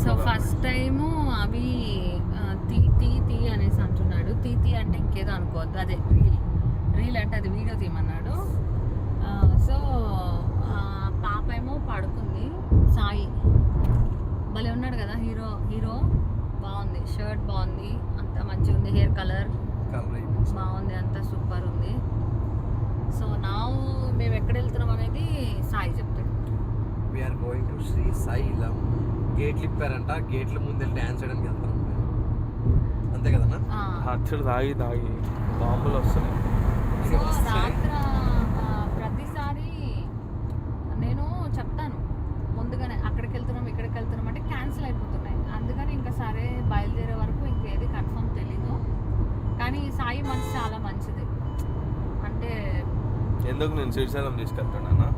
So first time అవి తీ అనేసి అంటున్నాడు. తీ అంటే ఇంకేదో అనుకోవద్దు, అదే రీల్ అంటే అది వీడియో తీయమన్నాడు. సో పాప ఏమో పడుకుంది. సాయి భలే ఉన్నాడు కదా, హీరో బాగుంది, షర్ట్ బాగుంది, అంతా మంచిగా ఉంది, హెయిర్ కలర్ బాగుంది, అంతా సూపర్ ఉంది. సో నా మేము ఎక్కడ వెళ్తున్నాం అనేది సాయి చెప్తాడు. We are going to Srisailam. గేట్లు ఇప్పారంట, గేట్ల ముందు డాన్స్ చేయడానికి వెళ్తున్నాం. అంతే కదన్నా? అచ్చుడు తాగి బాంబులు వస్తున్నాయి. ప్రతిసారి నేను చెప్తాను ముందుగానే, అక్కడికి వెళ్తున్నాం ఇక్కడికి వెళ్తున్నాం అంటే క్యాన్సిల్ అయిపోతున్నాయి. అందుకని ఇంకా సరే బయలుదేరే వరకు ఇంకేది కన్ఫర్మ్ తెలీదు. కానీ సాయి మనసు చాలా మంచిది. అంటే ఎందుకు నేను శ్రీశైలం తీసుకెళ్తున్నానా?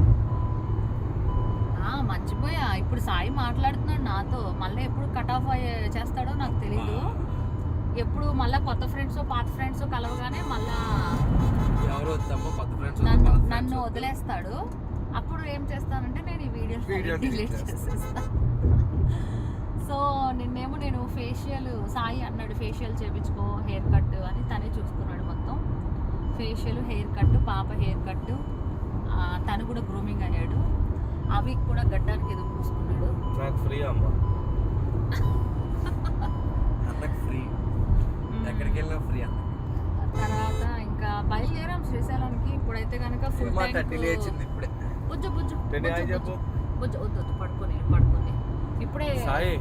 మర్చిపోయా, ఇప్పుడు సాయి మాట్లాడుతున్నాడు నాతో. మళ్ళీ ఎప్పుడు కట్ ఆఫ్ చేస్తాడో నాకు తెలీదు. ఎప్పుడు మళ్ళీ కొత్త ఫ్రెండ్స్ పాత ఫ్రెండ్స్ కలవగానే మళ్ళా నన్ను వదిలేస్తాడు. అప్పుడు ఏం చేస్తానంటే నేను ఈ వీడియో డిలీట్ చేసేస్తా. సో నిన్నేమో నేను ఫేషియల్, సాయి అన్నాడు ఫేషియల్ చేయించుకో, హెయిర్ కట్ అని తనే చూసుకున్నాడు మొత్తం. ఫేషియల్, హెయిర్ కట్, పాప హెయిర్ కట్, తను కూడా గ్రూమింగ్ అయ్యాడు. అవి కూడా గడ్డానికి ఏదో పూసుకున్నాడు. నాకు ఫ్రీ అమ్మా, అన్నకు ఫ్రీ, ఎక్కడికి వెళ్ళినా ఫ్రీ అన్న. తర్వాత ఇంకా బయలుదేరాం శ్రీశైలానికి. ఇప్పుడైతే కనుక ఫుల్ ఇప్పుడే వద్దు పడుకొని ఇప్పుడే. సాయి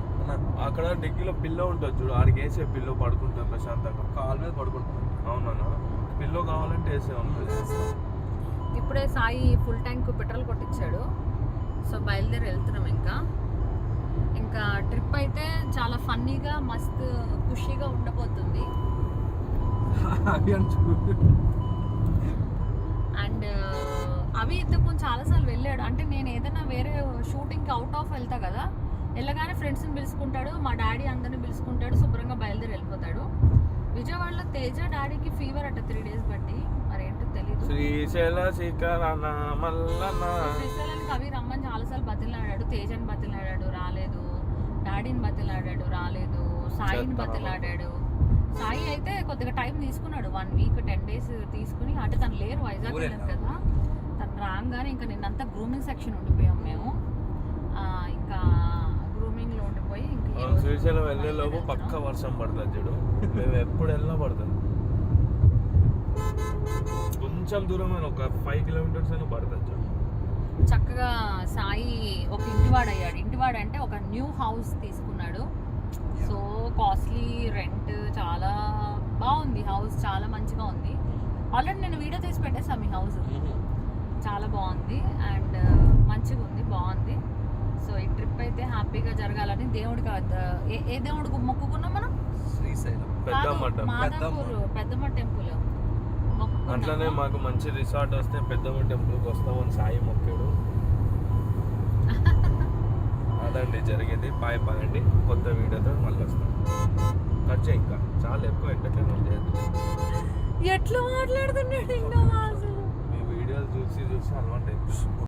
అక్కడ డిక్కీలో పిల్లో ఉంటుంది చూడు, ఆడికి వేసే పిల్లో పడుకుంటాం ప్రశాంతంగా, కాలు మీద పడుకుంటాం. అవునా? పిల్లో కావాలంటే వేసే ఉంటుంది. ఇప్పుడే సాయి ఫుల్ ట్యాంక్ పెట్రోల్ కొట్టించాడు. సో బయలుదేరి వెళ్తున్నాం. ఇంకా ట్రిప్ అయితే చాలా ఫన్నీగా మస్తు ఖుషీగా ఉండబోతుంది. అండ్ అవి ఇంతకు చాలాసార్లు వెళ్ళాడు. అంటే నేను ఏదైనా వేరే షూటింగ్కి అవుట్ ఆఫ్ వెళ్తా కదా, వెళ్ళగానే ఫ్రెండ్స్ని పిలుచుకుంటాడు, మా డాడీ అందరిని పిలుచుకుంటాడు, శుభ్రంగా బయలుదేరి వెళ్ళిపోతాడు. విజయవాడలో తేజ డాడీకి ఫీవర్ అట్ట 3 days బట్టి, మరేంటో తెలియదు. శ్రీశైలానికి అవి రమ్మని చాలాసార్లు బతిలాడాడు. తేజని బతిలాడాడు, రాలేదు. డాడీని బతిలాడాడు, రాలేదు. సాయిని బతిలాడాడు. సాయి అయితే కొద్దిగా టైం తీసుకున్నాడు, 1 week 10 days తీసుకుని. అంటే తను లేరు, వైజాగ్ వెళ్ళారు కదా, తను రాగానే ఇంకా నిన్నంతా గ్రూమింగ్ సెక్షన్ ఉండిపోయాం మేము. ఇంకా గ్రూమింగ్ లో ఉండిపోయి ఇంకా శ్రీశైలం వెళ్ళే లోపు పక్క వర్షం పడుతుంది చూడు. మేము ఎప్పుడు వెళ్ళినా పడుతుంది, కొంచెం దూరమైన ఒక 5 kilometers అయినా పడుతుంది చూడు. చక్కగా సాయి ఒక ఇంటివాడయ్యాడు. ఇంటివాడు అంటే ఒక న్యూ హౌస్ తీసుకున్నాడు. సో కాస్ట్లీ రెంట్, చాలా బాగుంది హౌస్, చాలా మంచిగా ఉంది. ఆల్రెడీ నేను వీడియో తీసి పెట్టేసా మీ హౌస్, చాలా బాగుంది అండ్ మంచిగా ఉంది, బాగుంది. సో ఈ ట్రిప్ అయితే హ్యాపీగా జరగాలని దేవుడికి, ఏ దేవుడికి మొక్కుకున్నాం మనం? శ్రీశైలం మాదాపూర్ పెద్దమ్మ టెంపుల్. అట్లనే మాకు మంచి రిసార్ట్ వస్తే పెద్దమ్మ టెంపుల్కి వస్తామని సాయి మొక్కాడు. అదండి జరిగేది. బాయ్ పదండి, కొత్త వీడియోతో మళ్ళీ వస్తాం. కట్ చేయి, ఇంకా చాలా ఎక్కువ ఎంటర్టైన్మెంట్ చేయద్దు. ఎట్లా మాట్లాడుతున్నాడు ఇంకా మీ వీడియోలు చూసి అలవాటు.